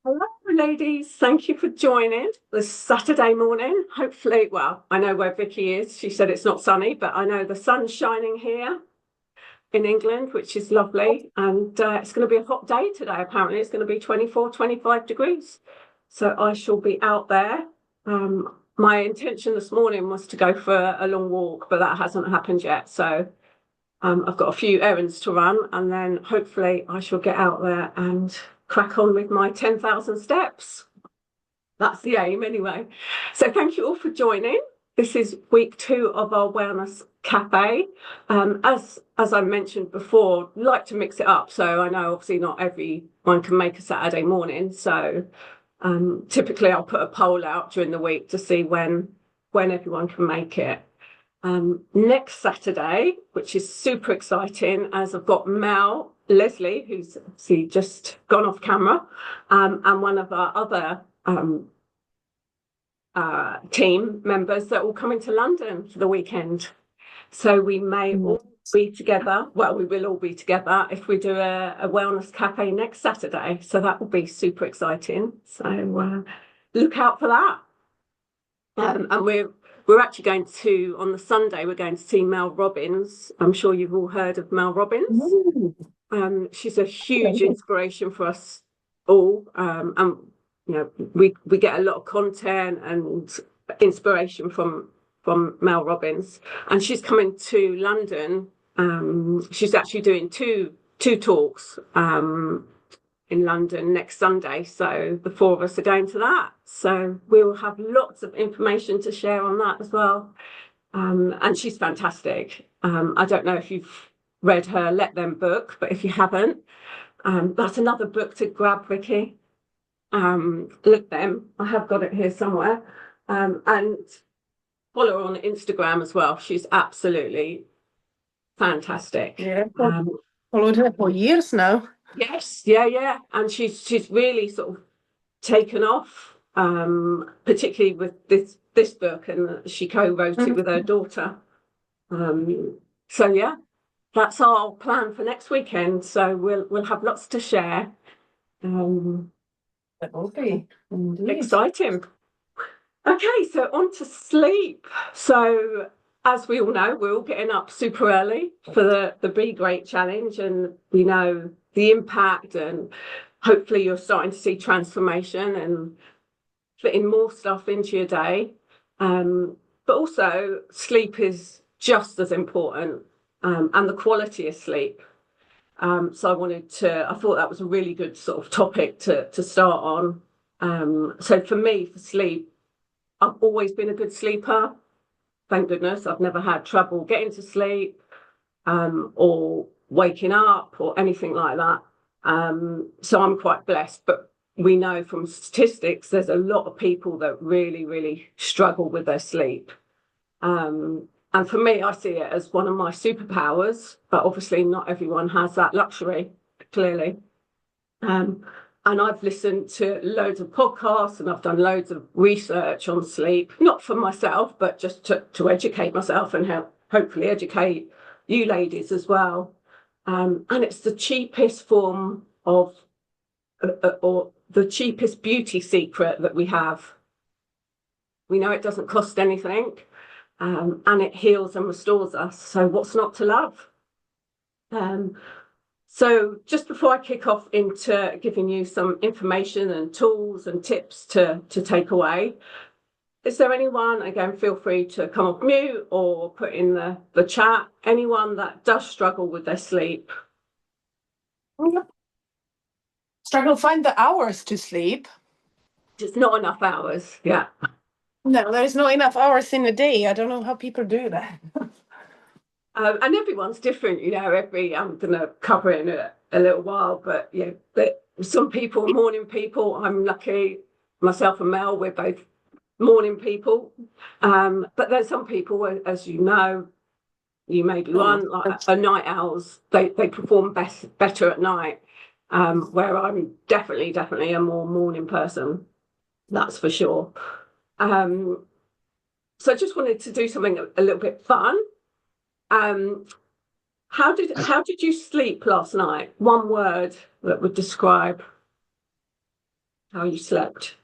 Hello, ladies. Thank you for joining this Saturday morning. Hopefully, well, I know where Vicky is. She said it's not sunny, but I know the sun's shining here in England, which is lovely. And it's going to be a hot day today, apparently. It's going to be 24, 25 degrees. So I shall be out there. My intention this morning was to go for a long walk, but that hasn't happened yet. So I've got a few errands to run, and then hopefully I shall get out there and crack on with my 10,000 steps. That's the aim, anyway. So thank you all for joining. This is week 2 of our Wellness Cafe. As I mentioned before, like to mix it up. So I know obviously not everyone can make a Saturday morning. So typically I'll put a poll out during the week to see when everyone can make it. Next Saturday, which is super exciting, as I've got Mel Leslie, who's obviously just gone off camera, and one of our other team members that will come into London for the weekend. So we may all be together. Well, we will all be together if we do a wellness cafe next Saturday. So that will be super exciting. So look out for that. And we're actually going to, on the Sunday, we're going to see Mel Robbins. I'm sure you've all heard of Mel Robbins. She's a huge inspiration for us all. And you know, we get a lot of content and inspiration from Mel Robbins. And she's coming to London. She's actually doing two talks in London next Sunday. So the 4 of us are going to that. So we'll have lots of information to share on that as well. And she's fantastic. I don't know if you've read her Let Them book, but if you haven't, that's another book to grab, Vicky. Let Them. I have got it here somewhere. And follow her on Instagram as well. She's absolutely fantastic. Yeah, followed her for years now. Yes, yeah. And she's really sort of taken off, particularly with this book, and she co-wrote it with her daughter. So yeah, that's our plan for next weekend. So we'll have lots to share. That will be indeed. Exciting. Okay, so on to sleep. So as we all know, we're all getting up super early for the Be Great challenge, and we know the impact, and hopefully you're starting to see transformation and fitting more stuff into your day. But also sleep is just as important, and the quality of sleep. So I thought that was a really good sort of topic to start on. So for me, for sleep, I've always been a good sleeper. Thank goodness. I've never had trouble getting to sleep, or waking up or anything like that. So I'm quite blessed. But we know from statistics there's a lot of people that really, really struggle with their sleep. And for me, I see it as one of my superpowers, but obviously not everyone has that luxury, clearly. And I've listened to loads of podcasts, and I've done loads of research on sleep, not for myself, but just to educate myself and help hopefully educate you ladies as well. And it's the cheapest form of, or the cheapest beauty secret that we have. We know it doesn't cost anything, and it heals and restores us. So what's not to love? So just before I kick off into giving you some information and tools and tips to take away, is there anyone, again, feel free to come off mute or put in the chat, anyone that does struggle with their sleep? Struggle find the hours to sleep. Just not enough hours. Yeah. No, there's not enough hours in a day. I don't know how people do that. And everyone's different, I'm going to cover it in a little while, but but some people are morning people. I'm lucky, myself and Mel, we're both morning people. But there's some people, as you know, you may be one, like are night owls. They perform better at night, where I'm definitely a more morning person. That's for sure. So I just wanted to do something a little bit fun. How did you sleep last night? One word that would describe how you slept.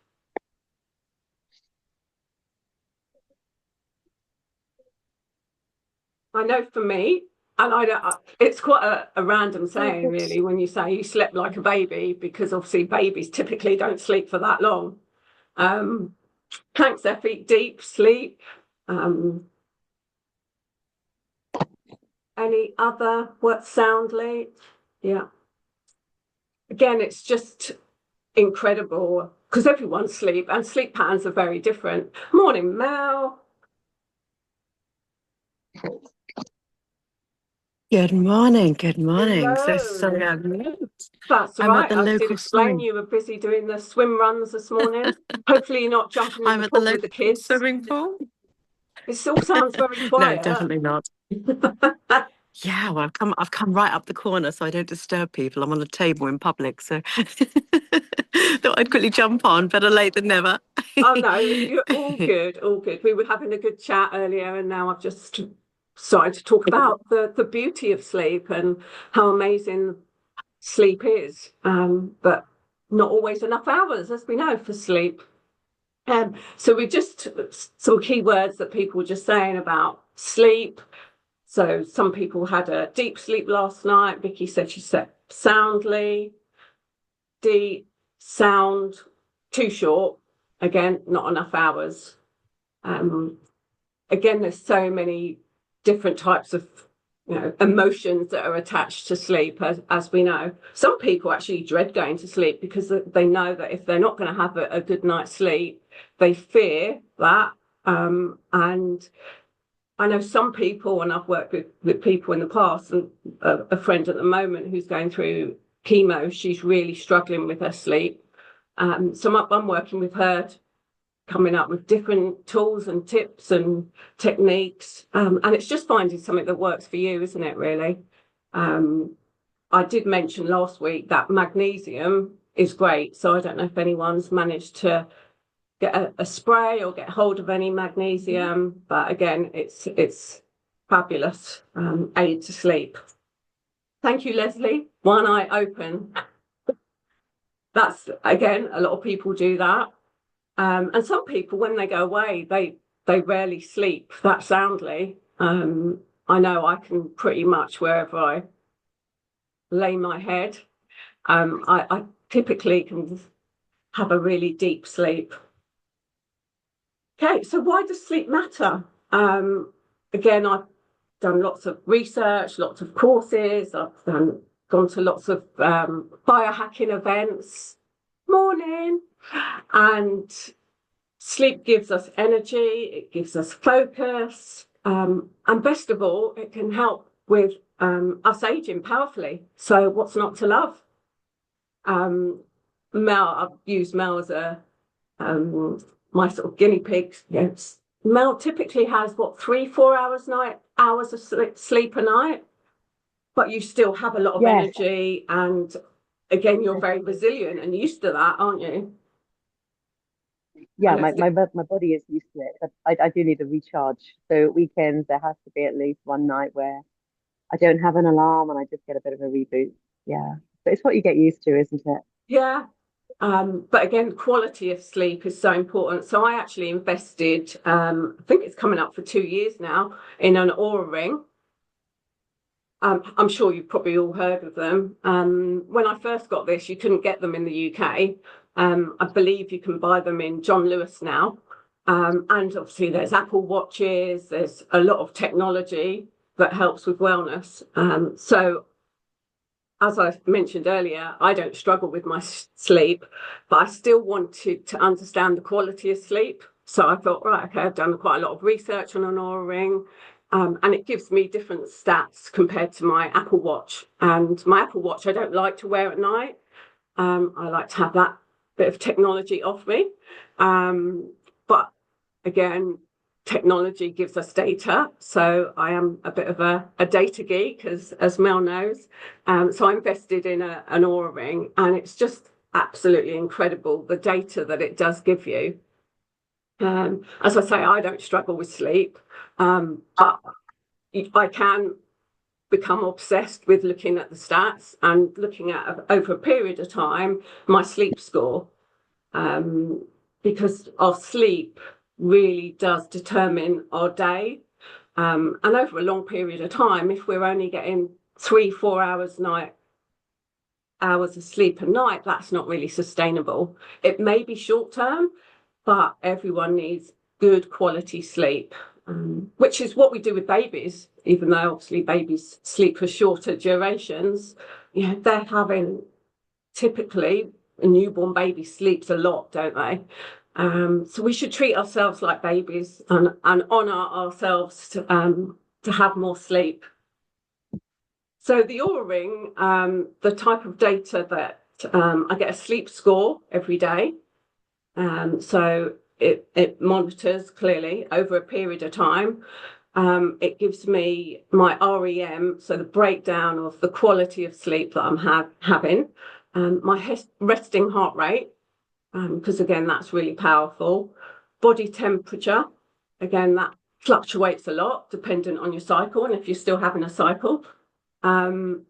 I know for me, and I don't, it's quite a random saying, really, when you say you slept like a baby, because obviously babies typically don't sleep for that long. Thanks, Effie. Deep sleep. Any other what soundly? Yeah. Again, it's just incredible because everyone's sleep and sleep patterns are very different. Morning, Mel. Good morning. Good morning. So Hello. sorry I'm late. That's I'm at right. the I did local explain swimming. you were busy doing the swim runs this morning. Hopefully, you're not jumping in I'm the at the pool with the local kids. swimming pool. It still sounds very No, quiet. definitely not. Yeah, well, I've come right up the corner so I don't disturb people. I'm on a table in public, so thought I'd quickly jump on. Better late than never. Oh no, you're all good, all good. We were having a good chat earlier, and now I've just started to talk about the beauty of sleep and how amazing sleep is. But not always enough hours, as we know, for sleep. So we just some key words that people were just saying about sleep. So some people had a deep sleep last night. Vicky said she slept soundly. Deep, sound, too short. Again, not enough hours. Again, there's so many different types of emotions that are attached to sleep, as we know. Some people actually dread going to sleep because they know that if they're not going to have a good night's sleep, they fear that. And I know some people, and I've worked with people in the past, and a friend at the moment who's going through chemo, she's really struggling with her sleep. So I'm working with her, coming up with different tools and tips and techniques. And it's just finding something that works for you, isn't it, really? I did mention last week that magnesium is great. So I don't know if anyone's managed to get a spray or get hold of any magnesium, but again, it's fabulous aid to sleep. Thank you, Leslie. One eye open. That's again, a lot of people do that. And some people, when they go away, they rarely sleep that soundly. I know I can pretty much, wherever I lay my head, I typically can have a really deep sleep. Okay, so why does sleep matter? Again, I've done lots of research, lots of courses. I've gone to lots of biohacking events. Morning. And sleep gives us energy, it gives us focus, and best of all, it can help with us aging powerfully. So what's not to love? Mel, I've used Mel as my sort of guinea pig. Yes. Mel typically has 3-4 hours of sleep a night, but you still have a lot of energy, and again, you're very resilient and used to that, aren't you? Yeah, my body is used to it, but I do need a recharge. So weekends, there has to be at least one night where I don't have an alarm and I just get a bit of a reboot. Yeah. But it's what you get used to, isn't it? Yeah. But again, quality of sleep is so important. So I actually invested, I think it's coming up for 2 years now, in an Oura Ring. I'm sure you've probably all heard of them. When I first got this, you couldn't get them in the UK. I believe you can buy them in John Lewis now. And obviously there's Apple Watches, there's a lot of technology that helps with wellness. So as I mentioned earlier, I don't struggle with my sleep, but I still wanted to understand the quality of sleep. So I thought, right, okay, I've done quite a lot of research on an Oura Ring, and it gives me different stats compared to my Apple Watch. And my Apple Watch, I don't like to wear at night. I like to have that bit of technology off me. But again, technology gives us data. So I am a bit of a data geek, as Mel knows. So I invested in an Oura Ring, and it's just absolutely incredible, the data that it does give you. As I say, I don't struggle with sleep, but I can become obsessed with looking at the stats and looking at over a period of time my sleep score. because our sleep really does determine our day. And over a long period of time, if we're only getting 3-4 hours of sleep a night, that's not really sustainable. It may be short term, but everyone needs good quality sleep, which is what we do with babies, even though obviously babies sleep for shorter durations. They're having, typically, a newborn baby sleeps a lot, don't they? So we should treat ourselves like babies and honour ourselves to have more sleep. So the Oura Ring, the type of data that I get a sleep score every day. So it monitors clearly over a period of time. It gives me my REM, so the breakdown of the quality of sleep that I'm having, my resting heart rate, because again, that's really powerful. Body temperature, again, that fluctuates a lot dependent on your cycle and if you're still having a cycle. And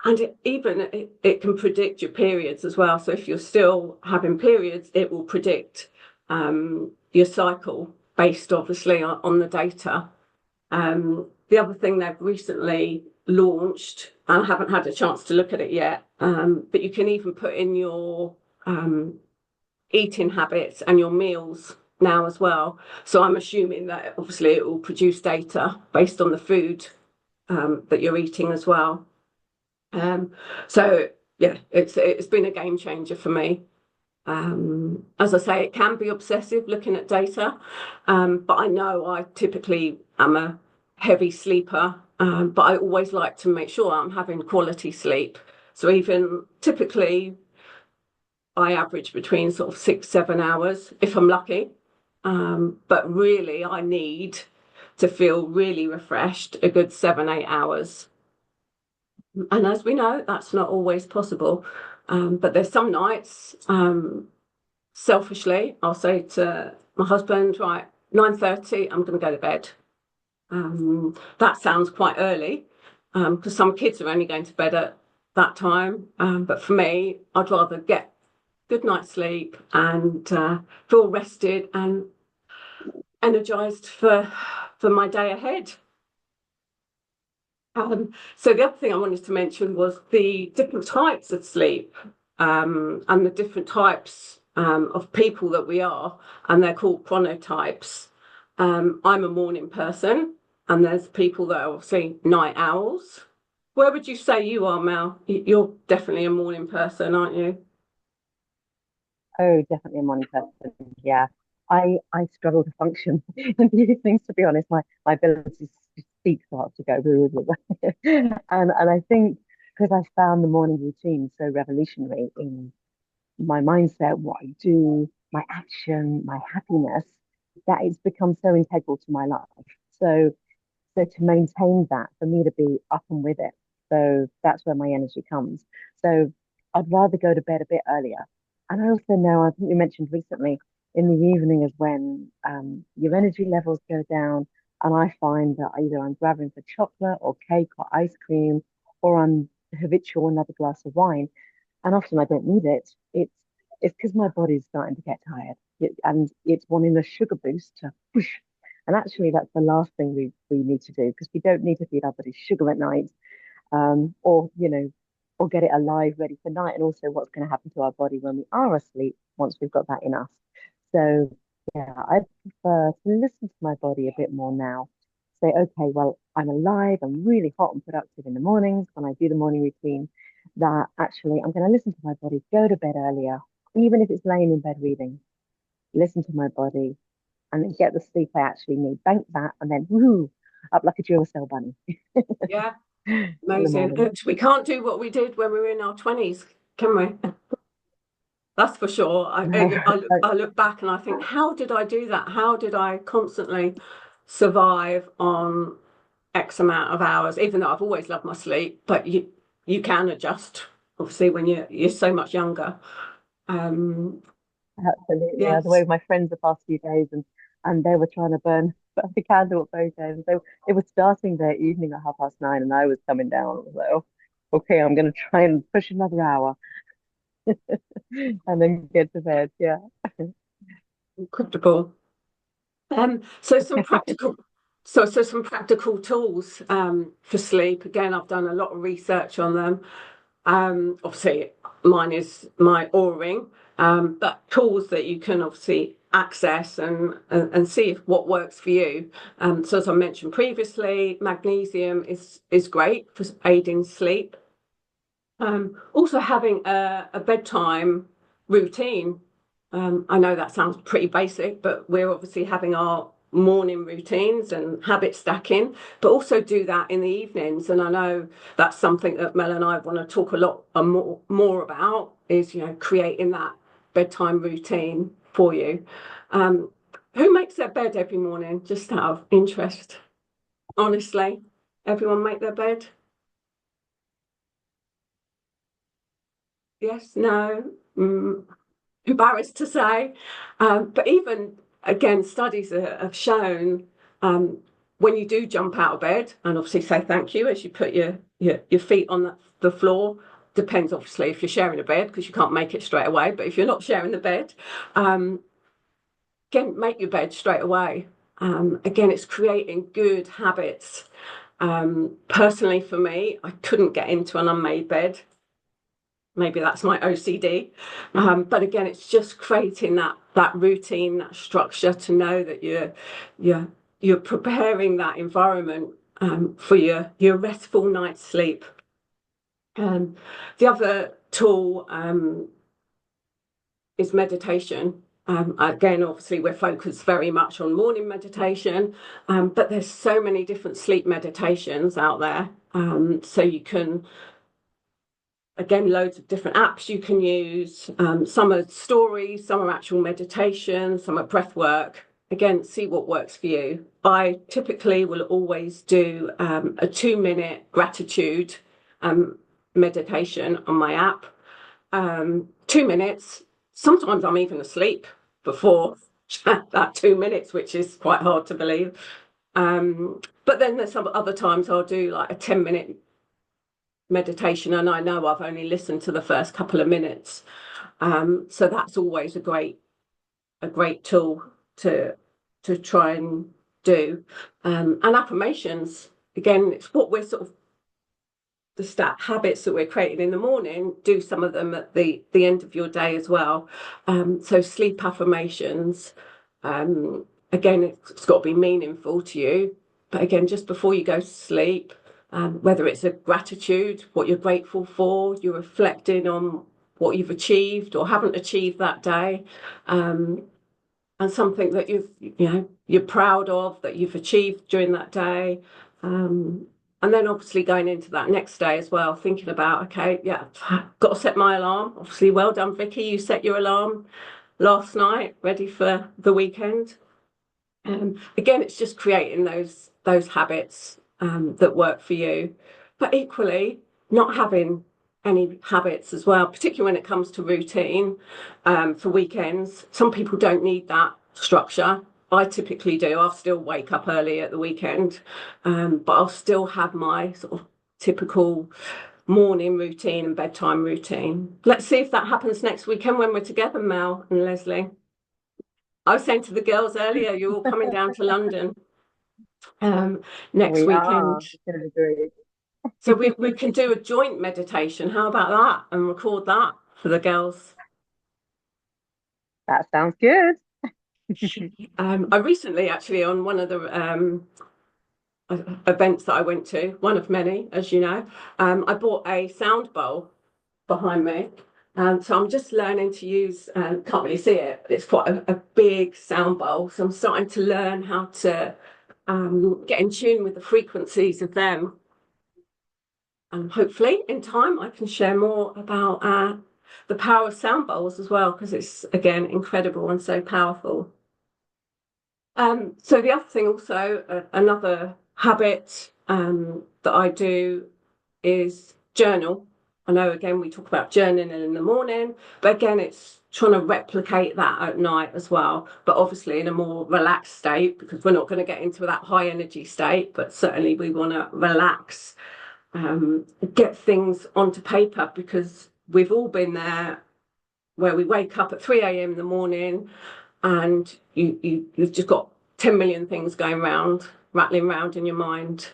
it can predict your periods as well. So if you're still having periods, it will predict your cycle based obviously on the data. The other thing they've recently launched, and I haven't had a chance to look at it yet, but you can even put in your eating habits and your meals now as well. So I'm assuming that obviously it will produce data based on the food that you're eating as well. So yeah, it's been a game changer for me. As I say, it can be obsessive looking at data, but I know I typically am a heavy sleeper, but I always like to make sure I'm having quality sleep. So even typically, I average between sort of 6-7 hours if I'm lucky. But really, I need to feel really refreshed a good 7-8 hours. And as we know, that's not always possible. But there's some nights, selfishly, I'll say to my husband, right, 9:30, I'm going to go to bed. That sounds quite early because some kids are only going to bed at that time. But for me, I'd rather get good night's sleep and feel rested and energized for my day ahead. So the other thing I wanted to mention was the different types of sleep and the different types of people that we are, and they're called chronotypes. I'm a morning person, and there's people that are obviously night owls. Where would you say you are, Mel? You're definitely a morning person, aren't you? Oh, definitely a morning person. Yeah. I struggle to function in the evenings, to be honest. My ability to speak starts to go. And I think because I found the morning routine so revolutionary in my mindset, what I do, my action, my happiness, that it's become so integral to my life. So so to maintain that, for me to be up and with it. So that's where my energy comes. So I'd rather go to bed a bit earlier. And I also know, I think we mentioned recently, in the evening is when your energy levels go down. And I find that either I'm grabbing for chocolate or cake or ice cream, or I'm habitual another glass of wine. And often I don't need it. It's because my body's starting to get tired. And it's wanting a sugar boost to push. And actually, that's the last thing we need to do because we don't need to feed our bodies sugar at night, or or get it alive, ready for night. And also, what's going to happen to our body when we are asleep once we've got that in us. So, yeah, I prefer to listen to my body a bit more now. Say, okay, well, I'm alive. I'm really hot and productive in the mornings when I do the morning routine. That actually, I'm going to listen to my body, go to bed earlier, even if it's laying in bed reading. Listen to my body and then get the sleep I actually need. Bank that and then woo, up like a Duracell bunny Yeah, in the amazing. morning. We can't do what we did when we were in our 20s, can we? That's for sure. No, I look back and I think, how did I do that? How did I constantly survive on X amount of hours? Even though I've always loved my sleep, but you can adjust, obviously, when you're so much younger. Um, absolutely. I was away yes, with my friends the past few days and they were trying to burn the candle at both ends. So it was starting their evening at 9:30 and I was coming down. I was like, oh, okay, I'm going to try and push another hour. and then get to bed. Yeah. Incredible. So some practical, so some practical tools for sleep. Again, I've done a lot of research on them. Obviously, mine is my Oura Ring, but tools that you can obviously access and see if what works for you. So as I mentioned previously, magnesium is great for aiding sleep. Also having a bedtime routine. I know that sounds pretty basic, but we're obviously having our morning routines and habit stacking, but also do that in the evenings. And I know that's something that Mel and I want to talk a lot more about is, creating that bedtime routine for you. Who makes their bed every morning? Just out of interest, honestly, everyone make their bed? Yes, no. Embarrassed to say. But even again, studies have shown when you do jump out of bed and obviously say thank you as you put your feet on the floor. Depends obviously if you're sharing a bed because you can't make it straight away. But if you're not sharing the bed, again, make your bed straight away. Again, it's creating good habits. Personally, for me, I couldn't get into an unmade bed. Maybe that's my OCD. But again, it's just creating that routine, that structure to know that you're preparing that environment for your restful night's sleep. The other tool is meditation. Again, obviously, we're focused very much on morning meditation, but there's so many different sleep meditations out there. So you can, again, loads of different apps you can use. Some are stories, some are actual meditation, some are breath work. Again, see what works for you. I typically will always do a 2-minute gratitude meditation on my app. 2 minutes. Sometimes I'm even asleep before that 2 minutes, which is quite hard to believe. But then there's some other times I'll do like a 10-minute meditation, and I know I've only listened to the first couple of minutes. So that's always a great tool to try and do. And affirmations, again, it's what we're sort of the habits that we're creating in the morning, do some of them at the end of your day as well. So sleep affirmations, again, it's got to be meaningful to you. But again, just before you go to sleep, whether it's a gratitude, what you're grateful for, you're reflecting on what you've achieved or haven't achieved that day, and something that you're proud of that you've achieved during that day. And then obviously going into that next day as well, thinking about, okay, yeah, I've got to set my alarm. Obviously, well done, Vicky. You set your alarm last night, ready for the weekend. Again, it's just creating those habits that work for you. But equally, not having any habits as well, particularly when it comes to routine for weekends. Some people don't need that structure. I typically do. I'll still wake up early at the weekend, but I'll still have my sort of typical morning routine and bedtime routine. Let's see if that happens next weekend when we're together, Mel and Leslie. I was saying to the girls earlier, you're all coming down to London next We weekend. are. It's going to be great. So we can do a joint meditation. How about that? And record that for the girls. That sounds good. I recently actually on one of the events that I went to, one of many, as you know, I bought a sound bowl behind me. So I'm just learning to use, can't really see it, but it's quite a big sound bowl. So I'm starting to learn how to get in tune with the frequencies of them. And hopefully in time I can share more about the power of sound bowls as well, because it's, again, incredible and so powerful. So the other thing also, another habit that I do is journal. I know, again, we talk about journaling in the morning, but again, it's trying to replicate that at night as well, but obviously in a more relaxed state, because we're not going to get into that high energy state, but certainly we want to relax, get things onto paper, because we've all been there where we wake up at 3 a.m. in the morning and you've just got 10 million things going round, rattling around in your mind.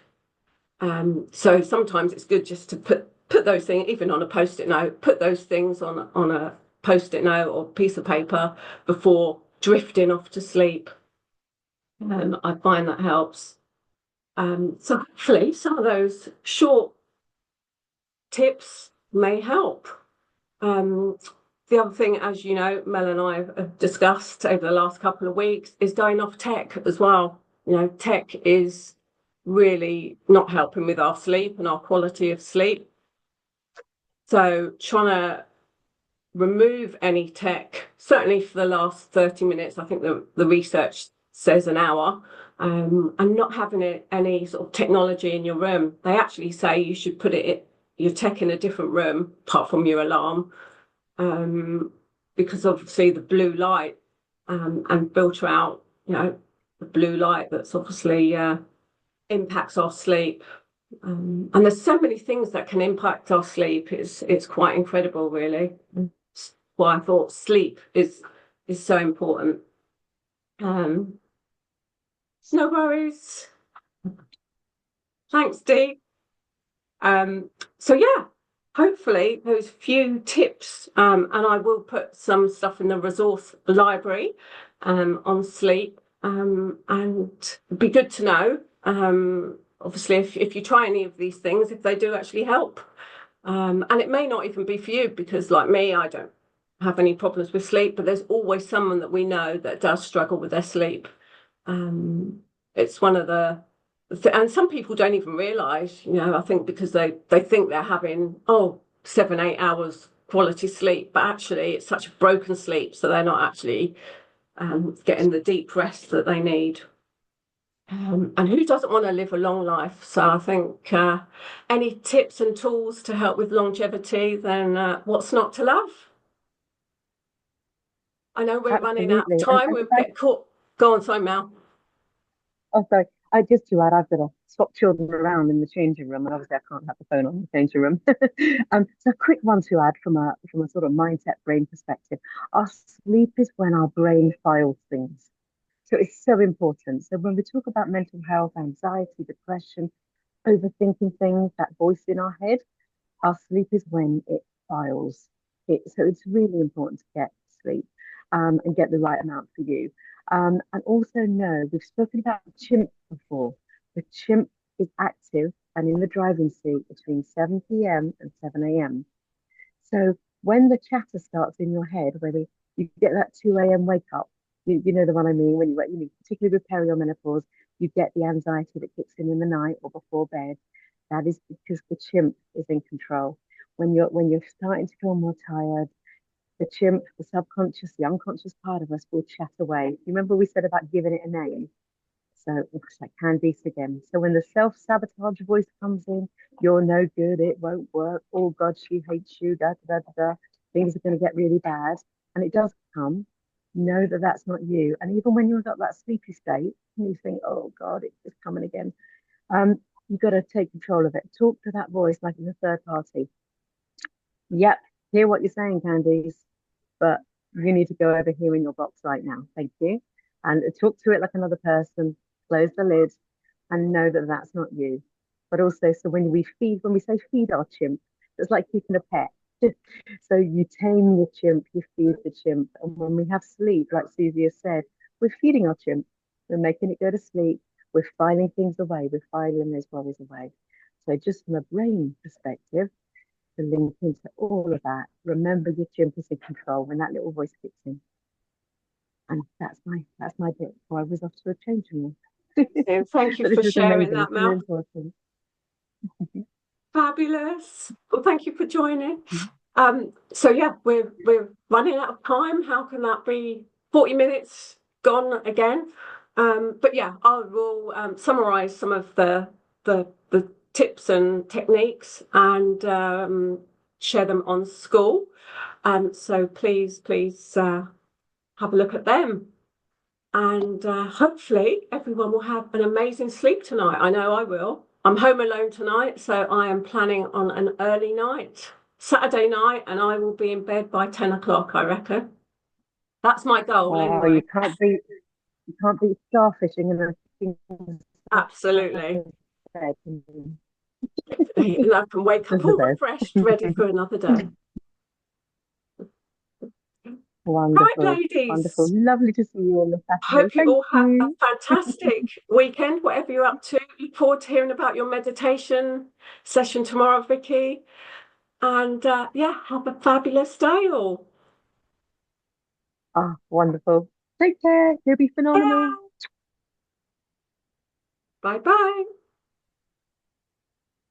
So sometimes it's good just to put those things, even on a post-it note, put those things on a post-it note or piece of paper before drifting off to sleep. I find that helps. So hopefully some of those short tips may help. The other thing, as you know, Mel and I have discussed over the last couple of weeks, is going off tech as well. You know, tech is really not helping with our sleep and our quality of sleep. So trying to remove any tech, certainly for the last 30 minutes, I think the research says an hour, and not having any sort of technology in your room. They actually say you should put your tech in a different room, apart from your alarm, because obviously the blue light and filter out, you know, the blue light that's obviously impacts our sleep. And there's so many things that can impact our sleep. It's quite incredible, really. That's why I thought sleep is so important. No worries. Thanks, Dee. So yeah, hopefully those few tips, and I will put some stuff in the resource library on sleep, and it'd be good to know. Obviously, if you try any of these things, if they do actually help. And it may not even be for you, because like me, I don't have any problems with sleep, but there's always someone that we know that does struggle with their sleep. It's one of and some people don't even realise, you know, I think because they think they're having 7-8 hours quality sleep, but actually it's such a broken sleep, so they're not actually getting the deep rest that they need. And who doesn't want to live a long life? So I think any tips and tools to help with longevity, then what's not to love? I know we're running out of Absolutely. time. And We'll if I, get caught. Go on, sorry, Mel. oh, sorry. Just to add, I've got to swap children around in the changing room, and obviously I can't have the phone on the changing room. So a quick one to add from a sort of mindset brain perspective. Our sleep is when our brain files things. So it's so important. So when we talk about mental health, anxiety, depression, overthinking things, that voice in our head, our sleep is when it files it. So it's really important to get sleep and get the right amount for you. And also know we've spoken about the chimp before. The chimp is active and in the driving seat between 7 p.m. and 7 a.m. So when the chatter starts in your head, whether you get that 2 a.m. wake up, you know the one I mean, when you particularly with perimenopause, you get the anxiety that kicks in the night or before bed. That is because the chimp is in control. When you're starting to feel more tired, the chimp, the subconscious, the unconscious part of us will chat away. You remember we said about giving it a name? So it's like Candice again. So when the self-sabotage voice comes in, you're no good, it won't work, oh God, she hates you, da da da da, da. Things are going to get really bad. And it does come. Know that that's not you. And even when you're at that sleepy state, and you think, oh God, it's coming again, you've got to take control of it. Talk to that voice like it's a third party. Yep, hear what you're saying, Candice, but you need to go over here in your box right now. Thank you. And talk to it like another person, close the lid, and know that that's not you. But also, so when we say feed our chimp, it's like keeping a pet. So you tame the chimp, you feed the chimp. And when we have sleep, like Susie has said, we're feeding our chimp. We're making it go to sleep. We're filing things away. We're filing those worries away. So just from a brain perspective, to link into all of that, remember your chimp is in control when that little voice kicks in. And that's my bit. So I was off to a changing room. Thank you for sharing that, Mel. Important. Fabulous. Well, thank you for joining. So yeah, we're running out of time. How can that be? 40 minutes gone again. But yeah, I will summarize some of the tips and techniques and share them on school. So please have a look at them. And hopefully everyone will have an amazing sleep tonight. I know I will. I'm home alone tonight, so I am planning on an early night. Saturday night, and I will be in bed by 10 o'clock, I reckon. That's my goal Oh, anyway. you can't beat starfishing and a king's Absolutely. bed. And I can wake up The all best. refreshed, ready for another day. Wonderful, Right, ladies. wonderful. Lovely to see you on the Saturday. Hope you Thank all have a you. fantastic weekend, whatever you're up to. Look forward to hearing about your meditation session tomorrow, Vicky. And yeah, have a fabulous day all. Ah, wonderful. Take care. You'll be phenomenal. Bye bye.